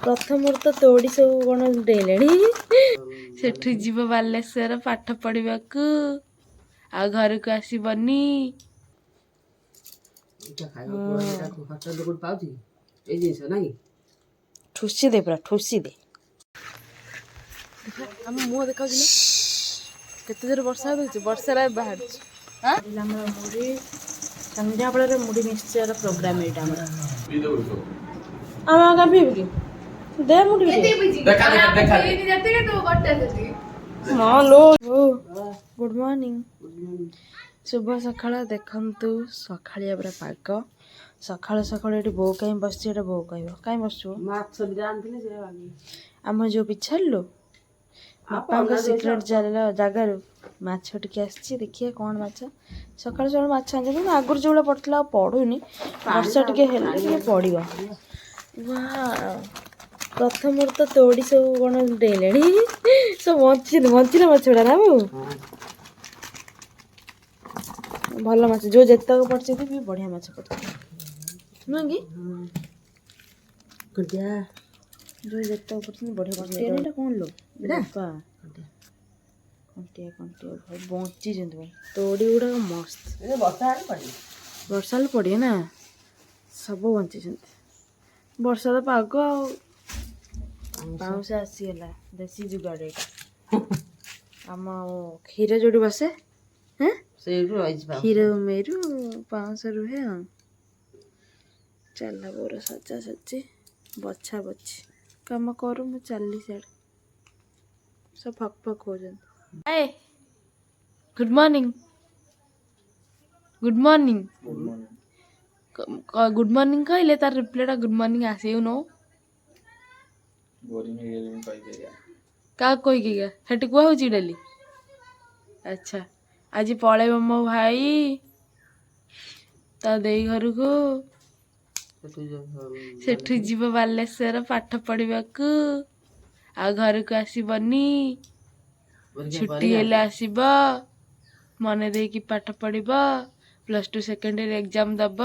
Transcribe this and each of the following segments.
ପ୍ରଥମରୁ ତ ତୋଡ଼ି ସବୁ କ'ଣ ଡେଇଲେଣି। ସେଠୁ ଯିବ ବାଲେଶ୍ୱର ପାଠ ପଢିବାକୁ, ଆଉ ଘରକୁ ଆସିବନି। ଠୁସି ଦେ, ପୁରା ଠୁସି ଦେ। ଆମ ମୁହଁ ଦେଖାଉଛି ନା କେତେ ଜୋର ବର୍ଷା ହେଉଛି। ବର୍ଷାରେ ବାହାରୁଛି। ଆମର ମୁଢ଼ି ସନ୍ଧ୍ୟାବେଳରେ ମୁଢ଼ି ମିକ୍ସଚର ପ୍ରୋଗ୍ରାମ ଏଇଟା ଆମର। ଆମ ପିଇବୁ କି ଦେ ମୁଢ଼ି ଗୁଡ୍ ମର୍ଣ୍ଣିଂ, ଶୁଭ ସକାଳ। ଦେଖନ୍ତୁ ସକାଳିଆ ପୁରା ପାଗ। ସକାଳୁ ସକାଳୁ ଏଠି ବୋଉ କାହିଁ ବସିଛି, ଏଟା ବୋଉ କହିବ। କାହିଁ ବସିଛୁ? ମାଛ ଦିଟା ଆଣିଥିଲେ, ଆମ ଯୋଉ ପିଛାଡ଼ିଲୁ ବାପାଙ୍କ ସିକ୍ରେଟ ଜାଗାରୁ ମାଛ ଟିକେ ଆସିଛି। ଦେଖିବା କ'ଣ ମାଛ। ସକାଳୁ ସକାଳୁ ମାଛ ଆଣିଛନ୍ତି। ଆଗରୁ ଯୋଉଭଳିଆ ପଡ଼ିଥିଲା ଆଉ ପଡ଼ୁନି। ବର୍ଷା ଟିକେ ହେଲେ ଟିକେ ପଡ଼ିବ। ପ୍ରଥମରୁ ତ ତୋଡ଼ି ସବୁ କ'ଣ ଡେଇଲେଣି। ସବୁ ବଞ୍ଚିଲା ମାଛ ଗୁଡ଼ା ନା ବୋଉ। ଭଲ ମାଛ ଯୋଉ ଯେତେକ ପଡ଼ିଛନ୍ତି ବି ବଢ଼ିଆ ମାଛ ପଡ଼ିଛି ନୁହେଁ କି? ଯୋଉ ଯେତେକ ପଡ଼ିଛନ୍ତି ବଢ଼ିଆ ପଡ଼ିଛି। ଏଇଟା କ'ଣ ଲୋ ବାପା? କଣ୍ଟିଆ ଭାଇ ବଞ୍ଚିଛନ୍ତି ଭାଇ। ତୋଡ଼ି ଗୁଡ଼ାକ ମସ୍ତ। ବର୍ଷା ହେଲେ ପଡ଼ିବେ ନା, ସବୁ ବଞ୍ଚିଛନ୍ତି। ବର୍ଷା ତ ପାଗ ଆଉ। ପାଉଁଶ ଆସିଗଲା, ଦେଶୀ ଯୁଗାଡ଼ ଏଇଟା। ଆମ କ୍ଷୀର ଯୋଉଠି ବସେ, କ୍ଷୀର ମେରୁ ପାଉଁଶ ରୁହେ ଆଉ। ଚାଲା ବୋର ସଜାସଜି ବଛା ବଛି କାମ କରୁ। ମୁଁ ଚାଲିଲି ସିଆଡ଼େ, ସବୁ ଫକ୍ ଫକ୍ ହଉଛନ୍ତି। Good morning, good morning, good morning କହିଲେ ତାର ରିପ୍ଲାଇଟା ଗୁଡ୍ ମର୍ଣ୍ଣିଂ ଆସିବ। नो କାହାକୁ କହିକି ସେଠି କୁହା ହଉଛି ଡେଲି। ଆଚ୍ଛା, ଆଜି ପଳେଇବ ମୋ ଭାଇ ତା ଦେଇ ଘରକୁ। ସେଠୁ ଯିବ ବାଲେଶ୍ୱର ପାଠ ପଢିବାକୁ, ଆଉ ଘରକୁ ଆସିବନି। ଛୁଟି ହେଲେ ଆସିବ, ମନେ ଦେଇକି ପାଠ ପଢିବ। +2 ସେକେଣ୍ଡ ଇୟର ଏକ୍ଜାମ ଦବ।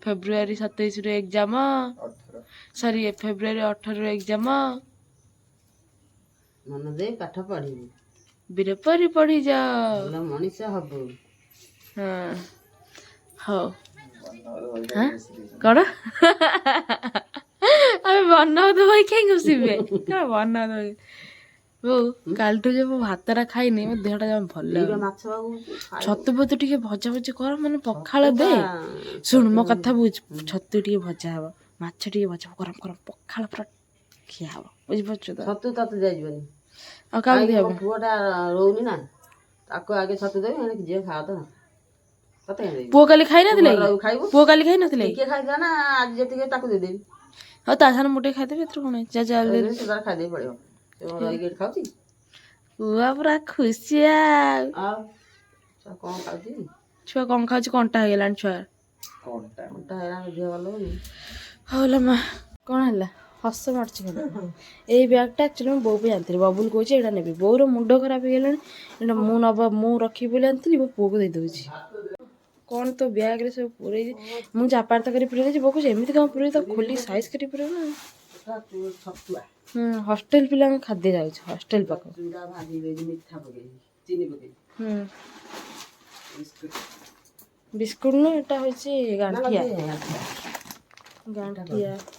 ଫେବୃଆରୀ 27ରୁ ଏକ୍ଜାମ, ସରି ଫେବୃଆରୀ 18ରୁ ଏକ୍ଜାମ। ମନ ଦେଇ ପାଠ ପଢିବୁ, ବୀର ପରି ପଢିଯାଅ, ମଣିଷ ହବୁ। ହଁ ହଉ। କ'ଣ ଆମେ ବନଉତ ଭାଇ କାହିଁ ଘୁଷିବେ? କ'ଣ ବନଉତ ଭାଇ ବୋଉ? କାଲିଠୁ ଯେ ମୁଁ ଭାତଟା ଖାଇନି, ମୋ ଦେହଟା ଜମା ଭଲ ଲାଗୁନି। ଛତୁ ଫତୁ ଟିକେ ଭଜା ଭଜି କର, ମାନେ ପଖାଳ ଦେ। ଶୁଣୁ ମୋ କଥା ବୁଝ, ଛତୁ ଟିକେ ଭଜା ହବ, ମାଛ ଟିକେ ଭଜା ହବ, ଗରମ ଗରମ ପଖାଳ ପୁରା ଖିଆ ହବ। ବୁଝିପାରୁଛୁ ତ? ଛତୁ ତତେ ଦିଆଯିବନି। ଆଉ କାହାକୁ ଦିଆହବ? ପୁଅଟା ରହୁନି ନା, ତାକୁ ଆଗେ ଛତୁ ଦେବି, ଝିଅ ଖାଅ ତ। ପୁଅ କାଲି ଖାଇନଥିଲେ? ପୁଅ କାଲି ଖାଇନଥିଲେ? ଟିକେ ଖାଇଥିଲା ନା, ଆଜି ଯେତିକି ତାକୁ ଦେଇଦେବି। ହଉ ତା ସାଙ୍ଗରେ ମୁଁ ଟିକେ ଖାଇଦେବି, ଏଥିରୁ କ'ଣ ଅଛି? ଖାଇଦେବି ପଳେଇବ। ରହିକି ଏଠି ଖାଉଛି। ପୁଅ ପୁରା ଖୁସି ଆଉ। କ'ଣ ଖାଉଛି? ଛୁଆ କ'ଣ ଖାଉଛି? କଣ୍ଟା ହେଇଗଲାଣି ଛୁଆ। କଣ୍ଟା ହେଇଗଲାଣି, ଝିଅ ଭଲ ହଉନି। ହଉ ଲୋ ମା, କ'ଣ ହେଲା? ହସ ମାରୁଛି ଖାଲି। ଏଇ ବ୍ୟାଗ୍ଟା ଆକ୍ଚୁଆଲି ମୁଁ ବୋଉ ପାଇଁ ଆଣିଥିଲି। ବବୁଲ କହୁଛି ଏଇଟା ନେବି। ବୋଉର ମୁଣ୍ଡ ଖରାପ ହେଇଗଲାଣି, ଏଇଟା ମୁଁ ରଖିବି ବୋଲି ଆଣିଥିଲି, ମୋ ପୁଅକୁ ଦେଇଦେଉଛି। କ'ଣ ତୋ ବ୍ୟାଗ୍ରେ ସବୁ ପୁରେଇଛି? ମୁଁ ଚାପାର ତରକାରୀ ପୁରେଇ ଦେଇଛି। ବୋଉ କହୁଛି ଏମିତି କ'ଣ ପୁରେଇ, ତାକୁ ଖୋଲି ସାଇଜ୍ କରି ପୁରେଇବ ନା। ହଷ୍ଟେଲ ପିଲାଙ୍କ ଖାଦ୍ୟ ଯାଉଛି, ହଷ୍ଟେଲ ପାଖକୁ। ବିସ୍କୁଟ ନୁହେଁ, ଏଟା ହେଉଛି ଗାଣ୍ଠିଆ।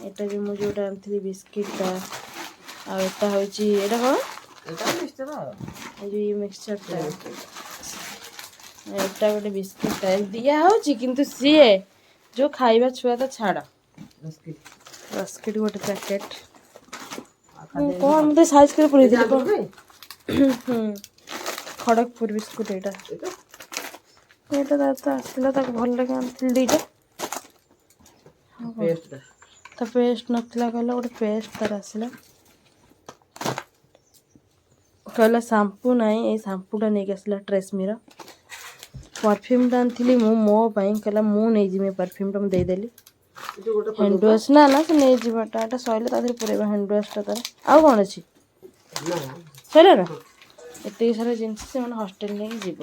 ଏଟା ବି ମୁଁ ଯୋଉଟା ଆଣିଥିଲି ବିସ୍କିଟଟା। ଆଉ ଏଟା ହେଉଛି, ଏଟା କ'ଣ? ଏଇ ଯୋଉ ମିକ୍ସଚରଟା, ଏଟା ଗୋଟେ ବିସ୍କିଟଟା ଦିଆ ହେଉଛି। କିନ୍ତୁ ସିଏ ଯୋଉ ଖାଇବା ଛୁଆ ତ ଛାଡ଼। ବିସ୍କିଟ ଗୋଟେ ପ୍ୟାକେଟ। କ'ଣ ମତେ ସାଇଜ୍ କରି ପୁରେଇଥିଲି କ'ଣ? ଖଡ଼ଗପୁର ବିସ୍କୁଟ ଏଇଟା। ଏଇଟା ତ ଆସିଥିଲା, ତାକୁ ଭଲ ଲାଗେ ଆଣିଥିଲି ଦିଟା। ତା ପେଷ୍ଟ ନଥିଲା, କହିଲା ଗୋଟେ ପେଷ୍ଟ ତାର ଆସିଲା। କହିଲା ସାମ୍ପୁ ନାହିଁ, ଏଇ ସାମ୍ପୁଟା ନେଇକି ଆସିଲା ଟ୍ରେସମିର। ପରଫ୍ୟୁମ୍ଟା ଆଣିଥିଲି ମୁଁ ମୋ ପାଇଁ, କହିଲା ମୁଁ ନେଇଯିବି ଏ ପରଫ୍ୟୁମ୍ଟା, ମୁଁ ଦେଇଦେଲି। ହ୍ୟାଣ୍ଡ ୱାଶ୍ ନା ସେ ନେଇଯିବାଟା, ଏଟା ସରିଲେ ତା ଦେହରେ ପୁରେଇବା ହ୍ୟାଣ୍ଡ ୱାଶ୍ଟା ତାର। ଆଉ କ'ଣ ଅଛି? ସରିଲା ନା? ଏତିକି ସାରା ଜିନିଷ ସେମାନେ ହଷ୍ଟେଲ ନେଇକି ଯିବ।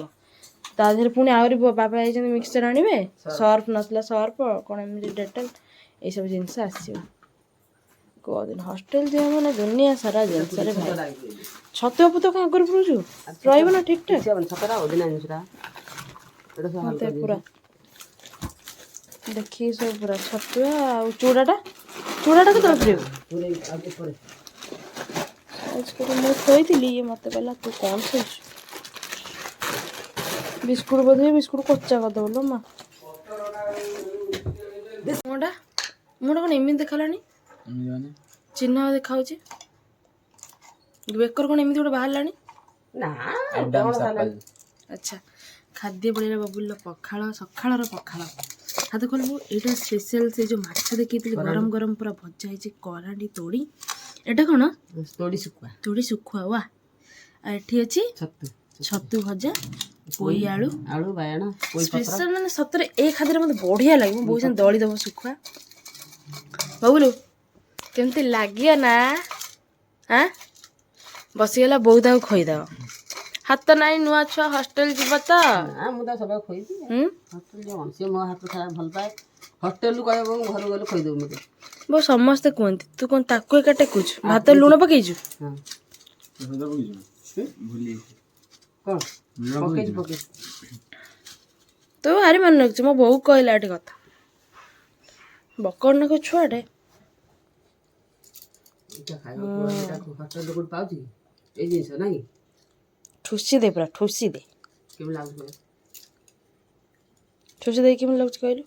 ତା ଦେହରେ ପୁଣି ଆହୁରି ବାବା ଯାଇଛନ୍ତି ମିକ୍ସଚର ଆଣିବେ। ସର୍ଫ ନଥିଲା, ସର୍ଫ କ'ଣ ଏମିତି ଡେଟଲ ଏଇସବୁ ଜିନିଷ ଆସିବ। କୋଉଦିନ ହଷ୍ଟେଲ ଯିବା ମାନେ ଦୁନିଆ ସାରା ଜିନିଷରେ ଭାଇ ଛତୁଆ ପୁତ କାଁ କରି ପୁରୁଛୁ ରହିବ ନା ଠିକ୍ ଠାକ୍ ମତେ ପୁରା ଦେଖିକି ସବୁ ପୁରା ଛତୁଆ ଆଉ ଚୁଡ଼ାଟା କେତେବେଳେ ପୁରେଇବୁ ମୁଁ ଥୋଇଥିଲି ଇଏ ମତେ କହିଲା ତୁ କ'ଣ ଥୋଇଛୁ ବିସ୍କୁଟ ବୋଧେ ବିସ୍କୁଟ କଚା କରିଦେବ ଲୋ ମା ମୁଁଟା କ'ଣ ଏମିତି ଦେଖାଲାଣି ଚିହ୍ନ ଦେଖାଉଛି ବେକର କ'ଣ ଏମିତି ଗୋଟେ ବାହାରିଲାଣି ଆଚ୍ଛା ଖାଦ୍ୟ ବଳିଲା ବବୁଲର ପଖାଳ ସକାଳର ପଖାଳ ହାତ ଖୋଲିବୁ ଏଇଟା ସ୍ପେଶାଲ ସେ ଯେଉଁ ମାଛ ଦେଖେଇଥିଲି ଗରମ ଗରମ ପୁରା ଭଜା ହେଇଛି କରାଣ୍ଡି ତୋଡ଼ି ଏଇଟା କ'ଣ ତୋଡ଼ି ଶୁଖୁଆ ବା ଆଉ ଏଠି ଅଛି ଛତୁ ଭଜା ପୋଇ ଆଳୁ ବାଇଗଣ ସ୍ପେଶାଲ ମାନେ ସତରେ ଏଇ ଖାଦ୍ୟରେ ମୋତେ ବଢ଼ିଆ ଲାଗେ ମୁଁ ବହୁତ ଦଳି ଦେବ ଶୁଖୁଆ ବବୁଲୁ କେମିତି ଲାଗିବ ନା ଆଁ ବସିଗଲା ବୋଉ ତାକୁ ଖୋଇଦେବ ହାତ ନାହିଁ ନୂଆ ଛୁଆ ହଷ୍ଟେଲ ଯିବ ତ ମୁଁ ତ ସବୁବେଳେ ଖୋଇବି ହଷ୍ଟେଲ ଯିବ ସିଏ ମୋ ହାତ ଖାଇବା ଭଲ ପାଏ ହଷ୍ଟେଲରୁ କହିବ ଘରକୁ ଗଲେ ଖୋଇଦେବୁ ମୋତେ ବୋଉ ସମସ୍ତେ କୁହନ୍ତି ତୁ କ'ଣ ତାକୁ ଏକା ଟେକୁଛୁ ଭାତ ଲୁଣ ପକେଇଛୁ ତୁ ଭାରି ମନେ ରଖିଛୁ ମୋ ବୋଉ କହିଲା ଏଠି କଥା ବକରନାକ ଛୁଆଟେ ଠୁସି ଦେ ପୁରା ଠୁସି ଦେ ଠୁସି ଦେଇ କେମିତି ଲାଗୁଛି କହିଲୁ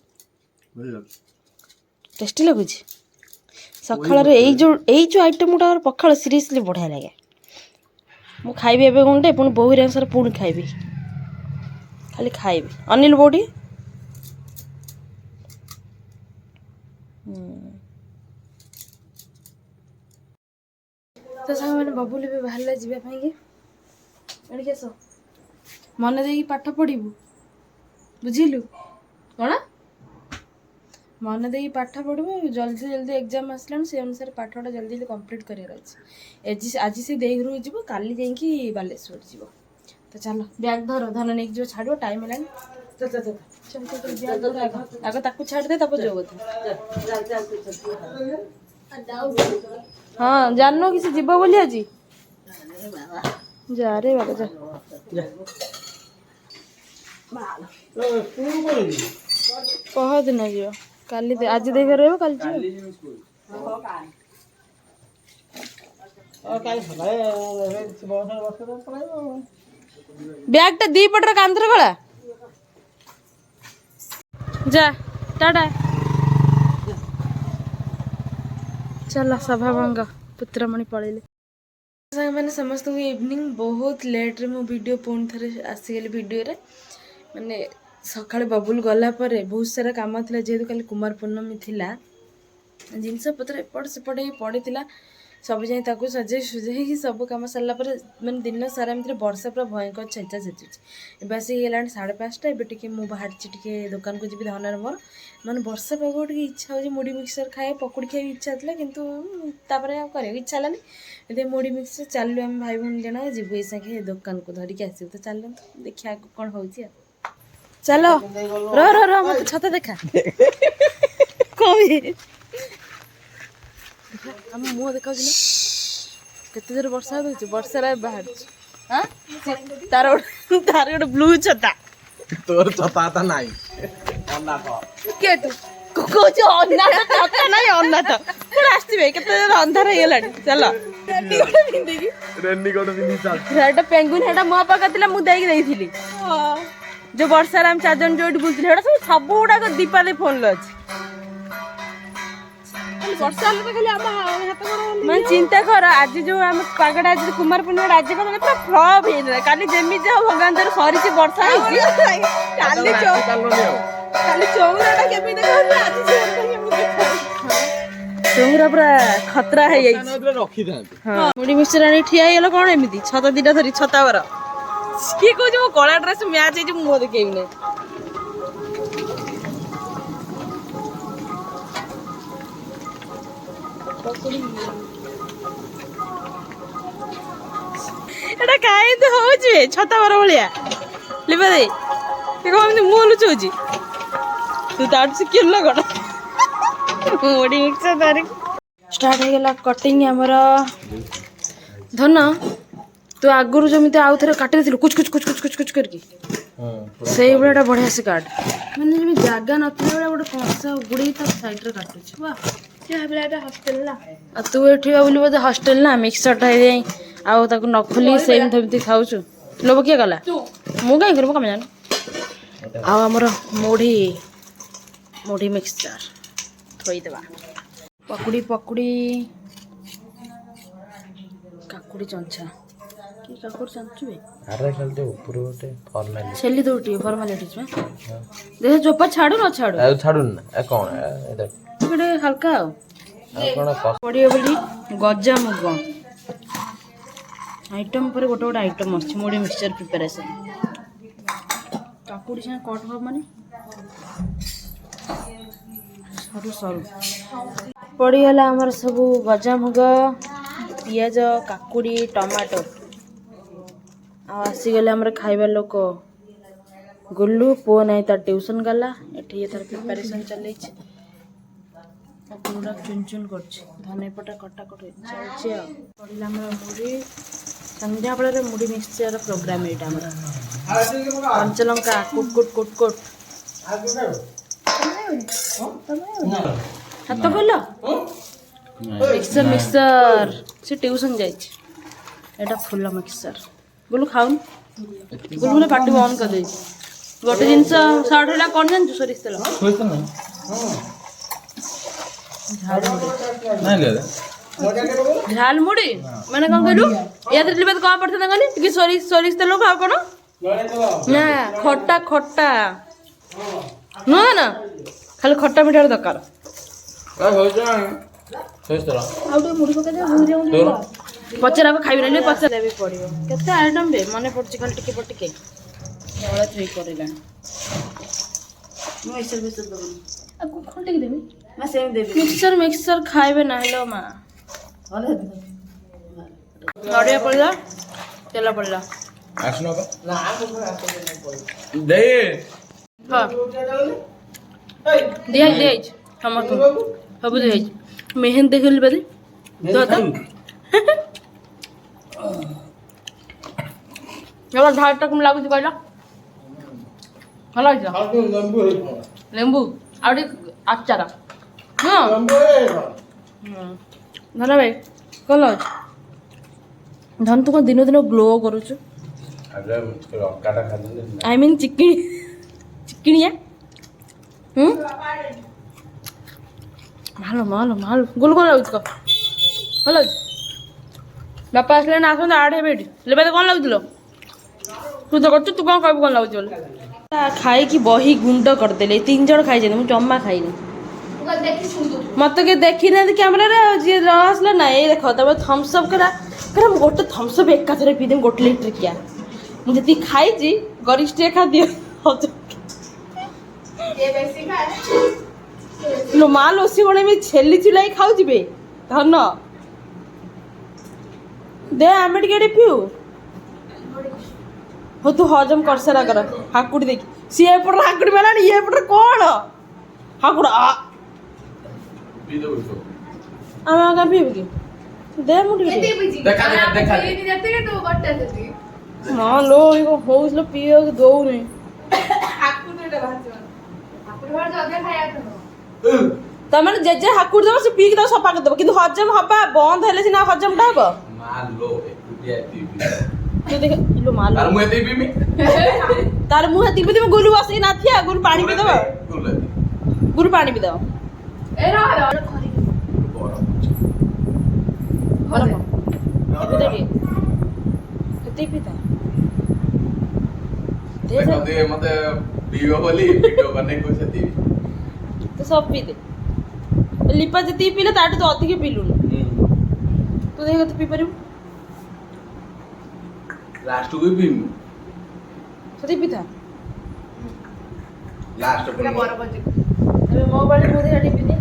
ଟେଷ୍ଟି ଲାଗୁଛି ସକାଳରେ ଏଇ ଯେଉଁ ଆଇଟମ୍ ଗୁଡ଼ା ପଖାଳ ସିରିୟସଲି ବଢ଼ିଆ ଲାଗେ ମୁଁ ଖାଇବି ଏବେ ଗଣ୍ଡେ ପୁଣି ବୋଉ ହେରିକା ପୁଣି ଖାଇବି ଖାଲି ଖାଇବି ଅନିଲ ବୋଉଠି ତ ସାଙ୍ଗମାନେ ବବୁଲ ବି ବାହାରିଲା ଯିବା ପାଇଁକି ଏଣିକି ଆସ ମନେ ଦେଇକି ପାଠ ପଢ଼ିବୁ ବୁଝିଲୁ କ'ଣ ମନେ ଦେଇକି ପାଠ ପଢ଼ିବୁ ଜଲ୍ଦି ଜଲ୍ଦି ଏକ୍ଜାମ୍ ଆସିଲାଣି ସେ ଅନୁସାରେ ପାଠଟା ଜଲ୍ଦି ଜଲ୍ଦି କମ୍ପ୍ଲିଟ୍ କରିବାର ଅଛି ଆଜି ସେ ଦେଇ ଘରକୁ ଯିବ କାଲି ଯାଇକି ବାଲେଶ୍ୱର ଯିବ ତ ଚାଲ ବ୍ୟାଗ୍ ଧର ଧନ ନେଇକି ଯିବ ଛାଡ଼ିବ ଟାଇମ୍ ହେଲାଣି ଆଗ ତାକୁ ଛାଡ଼ିଦେ ତାପରେ ଯିବ ବୋଧେ ହଁ ଜାଣିନ କି ସେ ଯିବ ବୋଲି ଆଜି ଯା ରେ ବାବା ଯା ପହରଦିନ ଯିବ କାଲି ଆଜି ଦେଖା ରହିବ କାଲି ଯିବ ବ୍ୟାଗଟା ଦି ପଟର କାନ୍ଧରେ ଗଳା ଯା ଟାଟା ଚାଲ ସଭାଭଙ୍ଗ ପୁତ୍ରମଣି ପଳେଇଲେ ସାଙ୍ଗମାନେ ସମସ୍ତଙ୍କୁ ଇଭିନିଂ ବହୁତ ଲେଟ୍ରେ ମୁଁ ଭିଡ଼ିଓ ପୁଣି ଥରେ ଆସିଗଲି ଭିଡ଼ିଓରେ ମାନେ ସକାଳେ ବବୁଲ ଗଲା ପରେ ବହୁତ ସାରା କାମ ଥିଲା ଯେହେତୁ କାଲି କୁମାର ପୂର୍ଣ୍ଣମୀ ଥିଲା ଜିନିଷପତ୍ର ଏପଟ ସେପଟ ହେଇ ପଡ଼ିଥିଲା ସବୁ ଯାଇ ତାକୁ ସଜେଇ ସୁଜେଇକି ସବୁ କାମ ସରିଲା ପରେ ମାନେ ଦିନ ସାରା ଏମିତିରେ ବର୍ଷା ପୁରା ଭୟଙ୍କର ଛେଚା ଛେଚୁଛି ଏବେ ଆସିକି ହେଇଗଲାଣି 5:30 ଏବେ ଟିକେ ମୁଁ ବାହାରିଛି ଟିକେ ଦୋକାନକୁ ଯିବି ଧନରେ ମୋର ମାନେ ବର୍ଷା ପାଗ ଟିକେ ଇଚ୍ଛା ହେଉଛି ମୁଢ଼ି ମିକ୍ସଚର ଖାଇବା ପକୁଡ଼ି ଖାଇବା ଇଚ୍ଛା ଥିଲା କିନ୍ତୁ ତାପରେ ଆଉ କରିବାକୁ ଇଚ୍ଛା ହେଲାନି ଏବେ ମୁଢ଼ି ମିକ୍ସଚର ଚାଲିଲୁ ଆମେ ଭାଇ ଭଉଣୀ ଜଣ ଯିବୁ ଏଇ ସାଙ୍ଗେ ଦୋକାନକୁ ଧରିକି ଆସିବୁ ତ ଚାଲନ୍ତୁ ଦେଖିବା ଆଗକୁ କ'ଣ ହେଉଛି ଆଉ ଚାଲ ରହ ମତେ ଛତା ଦେଖା କବି ଆମ ମୁହଁ ଦେଖାଉଛି ନା କେତେ ଜୋରେ ବର୍ଷା ହେଉଛି ବର୍ଷାରେ ବାହାରୁଛି ତାର ଗୋଟେ ବ୍ଲୁ ଛତା ତୋର ଛତା ନାହିଁ କିଏ ତୁ କହୁଛୁ ଅନାଥ ଛତା ନାହିଁ ଅନାଥ ପୁଣି ଆସିବେ କେତେ ଜୋରେ ଅନ୍ଧାର ହେଇଗଲାଣି ଚାଲ ସେଟା ପେଙ୍ଗୁଇନ ସେଟା ମୋ ପାଖରେ ଥିଲା ମୁଁ ଦେଇଥିଲି ଯୋଉ ବର୍ଷାରେ ଆମେ 4 ଜଣ ଯୋଉଠି ବୁଲୁଥିଲେ ସେଟା ସବୁ ଗୁଡାକ ଦୀପା ଦେଇ ଫୋନରେ ଅଛି ମାନେ ଚିନ୍ତା କର ଆଜି ଯୋଉ ଆମ ପାଗଟା ଆଜି କୁମାର ପୂର୍ଣ୍ଣିମା ଆଜି କଣ ପୁରା ଫ୍ଲପ୍ ହେଇଥିଲା କାଲି ଯେମିତି ଯାଉ ଭଗବାନ ଦର ସରିଛି ବର୍ଷା ହେଇଛି କାଲି ଚଉରାଟା କେମିତି ଚଉରା ପୁରା ଖତରା ହେଇଯାଇଛି ମୁଢ଼ି ମିକ୍ସଚର ଆଣି ଠିଆ ହେଇଗଲ କଣ ଏମିତି ଛତା ଦିଟା ଧରି ଛତା ବର କିଏ କହୁଛି ମୋ କଳା ଡ୍ରେସ ମ୍ୟାଚ୍ ହେଇଛି ମୁଁ ଦେଖେଇବି ନାହିଁ ଏଟା କାହିଁକି ହଉଛି ଛତା ବର ଭଳିଆ ଲିପା ଦେଇ ଏମିତି ମୁହଁ ଲୁଚଉଛି ତୁ ତାଠୁ ଶିଖିଲୁ ନା କଣ ମୁଢ଼ି ମିକ୍ସଚର ଧରିକି स्टार्ट हो गला कटिंग आमर धन तू आगुरी जमी आउ थे काटी देलु कुछ कुछ कुछ कुछ कुछ कुछ करके से भाया बढ़िया से काट मैंने जमी जगह ना गोटे कंसा गुड़े साइड काटुच हस्टेल ना तू ये बोली बोधे हस्टेल ना मिक्सरटा आउ न खोली सेमती खाऊ लोभ किए गला मु कहीं करी कम जान आमर मुढ़ी मुढ़ी मिक्सचर थोईदेवा पकुड़ी पकुड़ी काकुड़ी चंचा कि काकुड़ी चंचु अरे खाली तो ऊपर गोटे फॉर्मालिटी छेली दौटी फॉर्मालिटीज में देख चोपा छाड़ू न छाड़ू आ छाडुन ना ए कोन ए देख गोटे हल्का कोन पड़ियो बोली गजा मुग आइटम पर गोटे गोटे आइटम अच्छे मुढ़ी मिक्सचर प्रिपरेशन काकुड़ी से कट हो माने सरू सरू पड़ीगला आमर सब गजा मुग पियाज काकुड़ी टमाटो आसीगले आमर खाइबा लोक गुल्लू पुओ नहीं तार ट्यूशन गला एठी तार प्रिपरेशन चलै पूरा चुन चुन कर धने पटा कटा कट चलছে पड़ीला आमर मुढ़ी संध्या बेले मुढ़ी मिक्सचर प्रोग्राम एटा आमर कंचलंका कुट कुट कुट कुट हाथ खोल मिक्सर मिक्सर से ट्यूशन जाइए फुल मिक्सर बोलू खाऊन बोलू बोले पार्टी बंद कर दे गोटे जिन सर्ट है कौन जान सोरिष तेल झाल मुड़ी मैंने कौन कहलु या कौन पड़ता कहली कि सोरिष तेल खाओ कौन ना खट्टा खट्टा नुह ना खाली खट्टा मिठा दरकार पचार खाइबे ना पचार भी पड़ो केते आइटम बे मन पड़े खाली टिके पटिके बड़ा थ्री करला मिक्सर मिक्सर दबनी आ को खंटे के देबी मैं सेम देबी मिक्सर मिक्सर खाइबे ना हेलो मां नड़िया पड़ला तेल पड़ला आसनो ना दे हां दिया दिया टमाटो सब दिया मेहंदी देखली बदे तो तो झाड़ तक लागुच कहला भल लेंबू आउटे आचार हाँ धन भाई कल धन तू कौन दिन दिन ग्लो करुच आई मीन चिकिनिया ভালো ভালো ভালো গোল গোল লাগুଛି କହ ଭଲ ଅଛି ବାପା ଆସିଲେ ନା ଆସନ୍ତୁ ଆଡ଼େ ହେବେ ଏଠି ଲେବେ କ'ଣ ଲାଗୁଥିଲ ତୁ ତ କରୁଛୁ ତୁ କ'ଣ କହିବୁ କ'ଣ ଲାଗୁଛି ବୋଲି ଖାଇକି ବହି ଗୁଣ୍ଡ କରିଦେଲେ 3 ଜଣ ଖାଇଛନ୍ତି ମୁଁ ଜମା ଖାଇନି ମତେ କିଏ ଦେଖିନାହାନ୍ତି କ୍ୟାମେରାରେ ଯିଏ ନ ଆସିଲା ନା ଏଇ ଦେଖ ତାପରେ ଥମ୍ସଅପ୍ କରା ମୁଁ ଗୋଟେ ଥମ୍ସଅପ୍ ଏକାଥରେ ପିଇଦେବି 1 ଲିଟର କିଆ ମୁଁ ଯେତିକି ଖାଇଛି ଗରିଷ୍ଠ ଖାଦ୍ୟ लो माल ओसी कोने में छेली चिलाई खाऊ जिबे धन दे आमे टिके पिउ हो तू हजम कर सारा कर हाकुड़ी देखी सी एपट हाकुड़ी मेलानी ये एपट कोन हाकुड़ आ पी दो इसको आमे का पीब की दे मुडी देखा देखा देखा तो बट्टा देती हां लो इको होउसलो पियो दो ने हाकुड़ीटा भाजो हाकुड़ी भाज अधे खाया तो तमने जेजे हाकुड़ दबो से पी के दबो सफा कर दबो किंतु हजम हबा बंद हेले सिना हजम टा हबो माल लो एकुटिया टीवी तू देख लो माल तार मुहे देबी मी तार मुहे टीवी में गुलू आसी ना थिया गुलू पानी पी दबो गुलू पानी पी दबो ए रा खरी बड़ा बड़ा कितने पीता दे मते पीओ बोली वीडियो बने को छती तो सब पी दे लिपा जति पीले ताटे तो अधिक पीलु तू देख तो पी परिबु लास्ट को पी सती पीता लास्ट पर अबे मोबाइल मोदे गाड़ी पी दे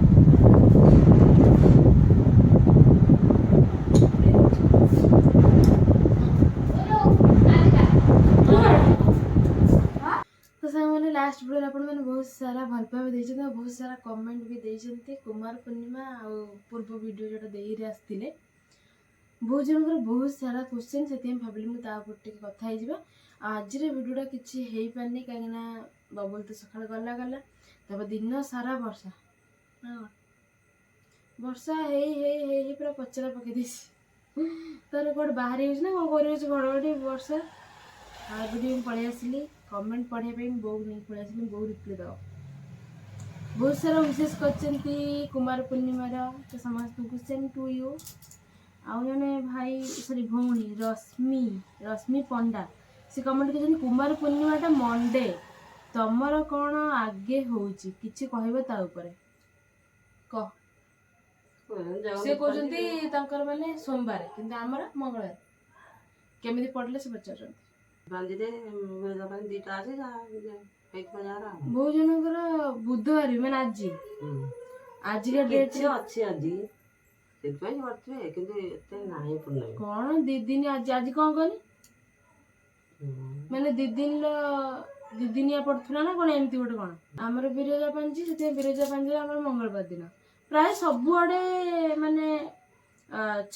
तो सामने लास्ट वीडियो आपण मैंने बहुत सारा भल पावे ଦେଇଛନ୍ତି ଆଉ ବହୁତ ସାରା କମେଣ୍ଟ ବି ଦେଇଛନ୍ତି। କୁମାର ପୂର୍ଣ୍ଣିମା ଆଉ ପୂର୍ବ ଭିଡ଼ିଓ ଯେଉଁଟା ଦେଇରେ ଆସିଥିଲେ ବହୁତ ଜଣଙ୍କର ବହୁତ ସାରା କ୍ୱେଶ୍ଚନ୍, ସେଥିପାଇଁ ଭାବିଲି ମୁଁ ତା ଉପରେ ଟିକେ କଥା ହେଇଯିବା। ଆଉ ଆଜିର ଭିଡ଼ିଓଟା କିଛି ହେଇପାରିନି କାହିଁକିନା ବବୁଲ ତ ସକାଳେ ଗଲା ତାପରେ ଦିନ ସାରା ବର୍ଷା, ହଁ ବର୍ଷା ହେଇ ହେଇ ହେଇ ହେଇ ପୁରା ପଚରା ପକେଇ ଦେଇଛି। ତାର କୁଆଡ଼େ ବାହାରି ହେଉଛି ନା କ'ଣ କରିହେଉଛି, ଘଡ଼ଘଡ଼ି ବର୍ଷା। ଆଉ ଭିଡ଼ିଓ ମୁଁ ପଳେଇ ଆସିଲି କମେଣ୍ଟ ପଢ଼ିବା ପାଇଁ, ବୋଉକୁ ନେଇକି ପଳେଇ ଆସିଲି, ବୋଉ ରିପ୍ଲାଏ ଦେବ। ବହୁତ ସାରା ବିଶେଷ କରିଛନ୍ତି କୁମାର ପୂର୍ଣ୍ଣିମାର, ତ ସମସ୍ତଙ୍କୁ ସେମ୍ ଟୁ ୟୁ। ଆଉ ଜଣେ ଭାଇ ସରି ଭଉଣୀ ରଶ୍ମି ପଣ୍ଡା ସେ କମେଣ୍ଟ କରିଛନ୍ତି କୁମାର ପୂର୍ଣ୍ଣିମାଟା ମଣ୍ଡେ, ତମର କ'ଣ ଆଗେ ହେଉଛି କିଛି କହିବ ତା ଉପରେ କହ। ସେ କହୁଛନ୍ତି ତାଙ୍କର ମାନେ ସୋମବାର କିନ୍ତୁ ଆମର ମଙ୍ଗଳବାର, କେମିତି ପଡ଼ିଲେ ସେ ପଚାରୁଛନ୍ତି। ବହୁ ଜଣଙ୍କର ବୁଧବାର ବି ମାନେ ଆଜିକା ଡେଟ୍ ଅଛି ଆଜି, ସେଥିପାଇଁ କରିଥିବେ କିନ୍ତୁ ଏତେ ନାହିଁ ପୂର୍ଣ୍ଣମୀ। କ'ଣ 2 ଦିନ ଆଜି କ'ଣ କହନି ମାନେ 2 ଦିନିଆ ପଡୁଥିଲା ନା କ'ଣ ଏମିତି ଗୋଟେ କ'ଣ। ଆମର ବିରଜା ପାଞ୍ଜି, ସେଥିପାଇଁ ବିରଜା ପାଞ୍ଜିରେ ଆମର ମଙ୍ଗଳବାର ଦିନ ପ୍ରାୟ ସବୁଆଡେ ମାନେ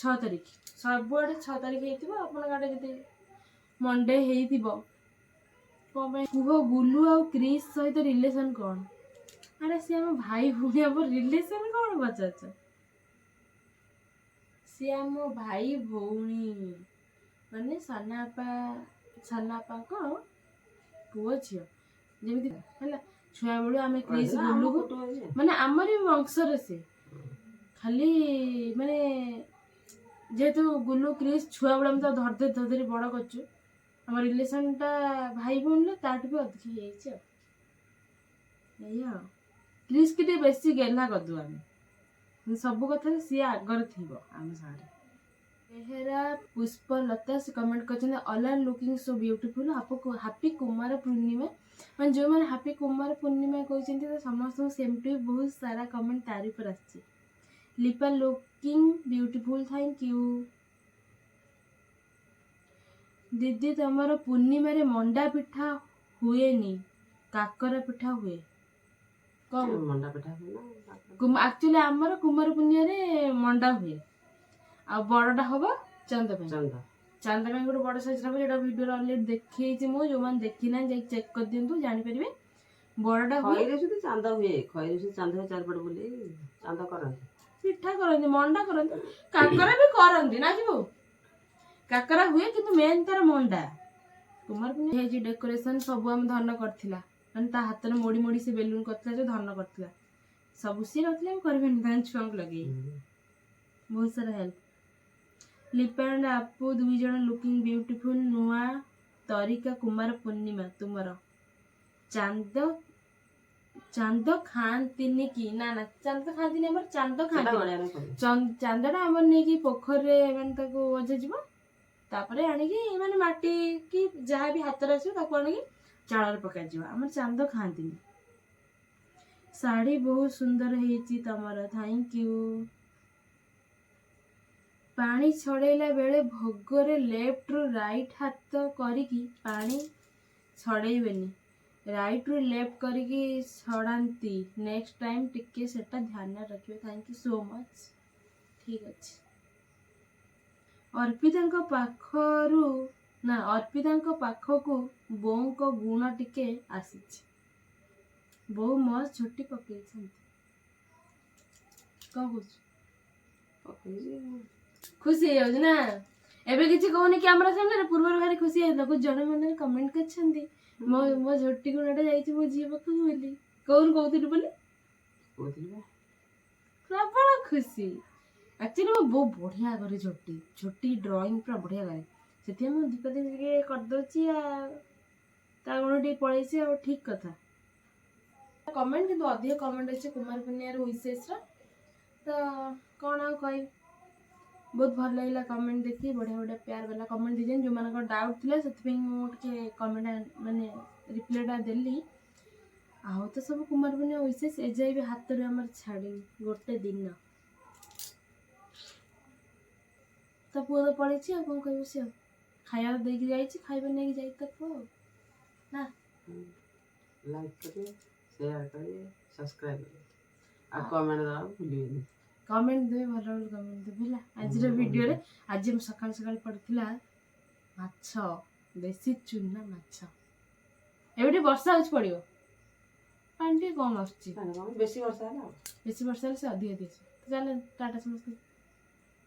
6 ତାରିଖ, ସବୁଆଡେ 6 ତାରିଖ ହେଇଥିବ। ଆପଣଙ୍କ ଆଡେ ଯଦି ମଣ୍ଡେ ହେଇଥିବ କ'ଣ ପାଇଁ କୁହ। ଗୁଲୁ ଆଉ କ୍ରିସ୍ ସହିତ ରିଲେସନ୍ କ'ଣ? ଆରେ ସିଏ ଆମ ଭାଇ ଭଉଣୀ, ଆମ ରିଲେସନ୍ କ'ଣ ପଚାରୁଛ? ସିଏ ଆମ ଭାଇ ଭଉଣୀ ମାନେ ସାନବାପାଙ୍କ ପୁଅ ଝିଅ ଯେମିତି ହେଲା। ଛୁଆବେଳୁ ଆମେ କ୍ରିସ୍ ଗୁଲୁକୁ ମାନେ ଆମରି ବଂଶରେ, ସେ ଖାଲି ମାନେ ଯେହେତୁ ଗୁଲୁ କ୍ରିସ୍ ଛୁଆବେଳୁ ଆମେ ତ ଧରି ବଡ଼ କରୁଛୁ, ଆମ ରିଲେସନ୍ଟା ଭାଇ ଭଉଣୀରେ ତାଠୁ ବି ଅଧିକ ହେଇଯାଇଛି ଆଉ ଏଇଆ ଆଉ। କ୍ରିସ୍ କି ଟିକେ ବେଶୀ ଗେହ୍ଲା କରିଦେଉ ଆମେ, ସବୁ କଥାରେ ସିଏ ଆଗରେ ଥିବ ଆମ ସାଙ୍ଗରେ। ବେହେରା ପୁଷ୍ପଲତା ସେ କମେଣ୍ଟ କରିଛନ୍ତି all are looking so beautiful, Happy Kumar Purnima. ମାନେ ଯେଉଁମାନେ ହାପି କୁମାର ପୂର୍ଣ୍ଣିମା କହିଛନ୍ତି ତ ସମସ୍ତଙ୍କୁ ସେମିତି ବହୁତ ସାରା କମେଣ୍ଟ ତାରି ଉପରେ ଆସିଛି। ଲିପା ଲୁକିଂ ବ୍ୟୁଟିଫୁଲ୍, ଥ୍ୟାଙ୍କ ୟୁ। ଦିଦି ତମର ପୂର୍ଣ୍ଣିମାରେ ମଣ୍ଡା ପିଠା ହୁଏନି, କାକରା ପିଠା ହୁଏ। ଆକ୍ଚୁଆଲି ଆମର କୁମାର ପୂର୍ଣ୍ଣିମାରେ ମଣ୍ଡା ହୁଏ, ଆଉ ବଡ଼ଟା ହବ ଚାନ୍ଦ ପାଇଁ ଗୋଟେ ବଡ଼ ସାଇଜ୍ ହବ, ଯେଟା ଭିଡ଼ିଓରେ ଅଲରେଡ଼ି ଦେଖେଇଛି ମୁଁ। ଯେଉଁମାନେ ଦେଖିନାହାନ୍ତି ଯାଇକି ଚେକ୍ କରିଦିଅନ୍ତୁ, ଜାଣିପାରିବେ। ବଡ଼ଟା ହୁଏ, ଚାନ୍ଦ ହୁଏ, ଚାନ୍ଦ ଚାରିପଟ ବୁଲି ଚାନ୍ଦ କରନ୍ତି, ପିଠା କରନ୍ତି, ମଣ୍ଡା କରନ୍ତି, କାକରା ବି କରନ୍ତି ନା ଯିବୁ। କାକରା ହୁଏ କିନ୍ତୁ ମେନ୍ ତାର ମଣ୍ଡା। କୁମାର ପୂର୍ଣ୍ଣିମା ହେଇଛି ଡେକୋରେସନ୍ ସବୁ ଆମ ଧନ କରିଥିଲା, ମାନେ ତା ହାତରେ ମୋଡ଼ି ମୋଡ଼ି ସେ ବେଲୁନ୍ କରିଥିଲା, ଯେ ଧନ କରିଥିଲା ସବୁ। ସିଏ ନଥିଲେ ଆମେ କରିବେନି, ତାଙ୍କ ଛୁଆଙ୍କୁ ଲଗେଇ ବହୁତ ସାରା ହେଲ୍ପ। ଲିପା ଆଣ୍ଡ ଆପୁ 2 ଜଣ ଲୁକିଂ ବ୍ୟୁଟିଫୁଲ୍। ନୂଆ ତରିକା କୁମାର ପୂର୍ଣ୍ଣିମା ତୁମର। ଚାନ୍ଦ ଖାଆନ୍ତିନି କି? ନା ଚାନ୍ଦ ଖାଆନ୍ତିନି, ଆମର ଚାନ୍ଦ ଖାଆନ୍ତିନି। ଚାନ୍ଦଟା ଆମର ନେଇକି ପୋଖରୀରେ ମାନେ ତାକୁ ବଜାଯିବ, ତାପରେ ଆଣିକି ମାନେ ମାଟି କି ଯାହା ବି ହାତରେ ଆସିବ ତାକୁ ଆଣିକି ଚାଳରେ ପକାଯିବ। ଆମର ଚାନ୍ଦ ଖାଆନ୍ତିନି। ଶାଢ଼ୀ ବହୁତ ସୁନ୍ଦର ହେଇଛି ତମର, ଥ୍ୟାଙ୍କ ୟୁ। ପାଣି ଛଡ଼େଇଲା ବେଳେ ଭୋଗରେ ଲେଫ୍ଟରୁ ରାଇଟ୍ ହାତ କରିକି ପାଣି ଛଡ଼େଇବେନି, ରାଇଟ୍ରୁ ଲେଫ୍ଟ କରିକି ଛଡ଼ାନ୍ତି। ନେକ୍ସଟ ଟାଇମ୍ ଟିକେ ସେଟା ଧ୍ୟାନ ରଖିବେ, ଥ୍ୟାଙ୍କ ୟୁ ସୋ ମଚ୍। ଠିକ୍ ଅଛି। ଅର୍ପିତାଙ୍କ ପାଖକୁ ବୋଉଙ୍କ ଗୁଣ ଟିକେ ଆସିଛି, ବୋଉ ମସ୍ତ ଝୋଟି ପକେଇଛନ୍ତି। କ'ଣ କହୁଛୁ? ଖୁସି ହେଇଯାଉଛି ନା? ଏବେ କିଛି କହୁନି କ୍ୟାମେରା ସାମ୍ନାରେ, ପୂର୍ବରୁ ଭାରି ଖୁସି ହେଇଥିଲା। ଜଣେ ମାନେ କମେଣ୍ଟ କରିଛନ୍ତି ମୋ ଝୋଟି ଗୁଣଟା ଯାଇଛି ମୋ ଝିଅ ପାଖକୁ ବୋଲି। କହୁଥିଲୁ ବୋଲି ପ୍ରବଳ ଖୁସି। ଆକ୍ଚୁଆଲି ମୋ ବୋଉ ବଢ଼ିଆ କରେ ଝୋଟି ଡ୍ରଇଂ ପୁରା ବଢ଼ିଆ କରେ, ସେଥିପାଇଁ ମୁଁ ଦୀପ ଟିକେ କରିଦେଉଛି ଆଉ ତା ଗୁଣ ଟିକେ ପଳେଇଛି ଆଉ। ଠିକ୍ କଥା। କମେଣ୍ଟ କିନ୍ତୁ ଅଧିକ କମେଣ୍ଟ ଅଛି କୁମାର ପୂର୍ଣ୍ଣିମାର ୱିଶେସ୍ର, ତ କ'ଣ ଆଉ କହିବି। ବହୁତ ଭଲ ଲାଗିଲା କମେଣ୍ଟ ଦେଖି, ବଢ଼ିଆ ବଢ଼ିଆ ପ୍ୟାର ବାଲା କମେଣ୍ଟ ଦେଇଛନ୍ତି। ଯେଉଁମାନଙ୍କର ଡାଉଟ୍ ଥିଲା ସେଥିପାଇଁ ମୁଁ ଟିକେ କମେଣ୍ଟ ମାନେ ରିପ୍ଲାଏଟା ଦେଲି। ଆଉ ତ ସବୁ କୁମାର ପୂର୍ଣ୍ଣିମା ୱିଶେସ୍ ଏଯାଏ ବି ହାତରେ ଆମର ଛାଡ଼ିନି ଗୋଟେ ଦିନ। ତା ପୁଅ ତ ପଳେଇଛି ଆଉ କ'ଣ କହିବ। ସେ ଆଉ ଖାଇବା ଦେଇକି ଯାଇଛି, ଖାଇବା ନେଇକି ଯାଇଛି ତା ପୁଅ ଆଉ ନା। ଲାଇକ୍ କରିବେ, ସେୟାର କରିବେ, ସବସ୍କ୍ରାଇବ୍ ଆଉ କମେଣ୍ଟ ଦେବାକୁ ଭୁଲିବେନି। କମେଣ୍ଟ ଦେବେ, ଭଲ ଭଲ କମେଣ୍ଟ ଦେବେ ହେଲା। ଆଜିର ଭିଡ଼ିଓରେ ଆଜି ମୁଁ ସକାଳୁ ସକାଳୁ ପଡ଼ିଥିଲା ମାଛ, ଦେଶୀ ଚୁନା ମାଛ। ଏବେ ଟିକେ ବର୍ଷା ହେଉଛି ପଡ଼ିବ, ପାଣି ଟିକେ କମ୍ ଆସୁଛି। ବେଶୀ ବର୍ଷା ହେଲା ଆଉ। ବେଶୀ ବର୍ଷା ହେଲେ ସେ ଅଧିକ ଦେଇଛି। ଚାଲେ ଟାଟା ସମସ୍ତେ।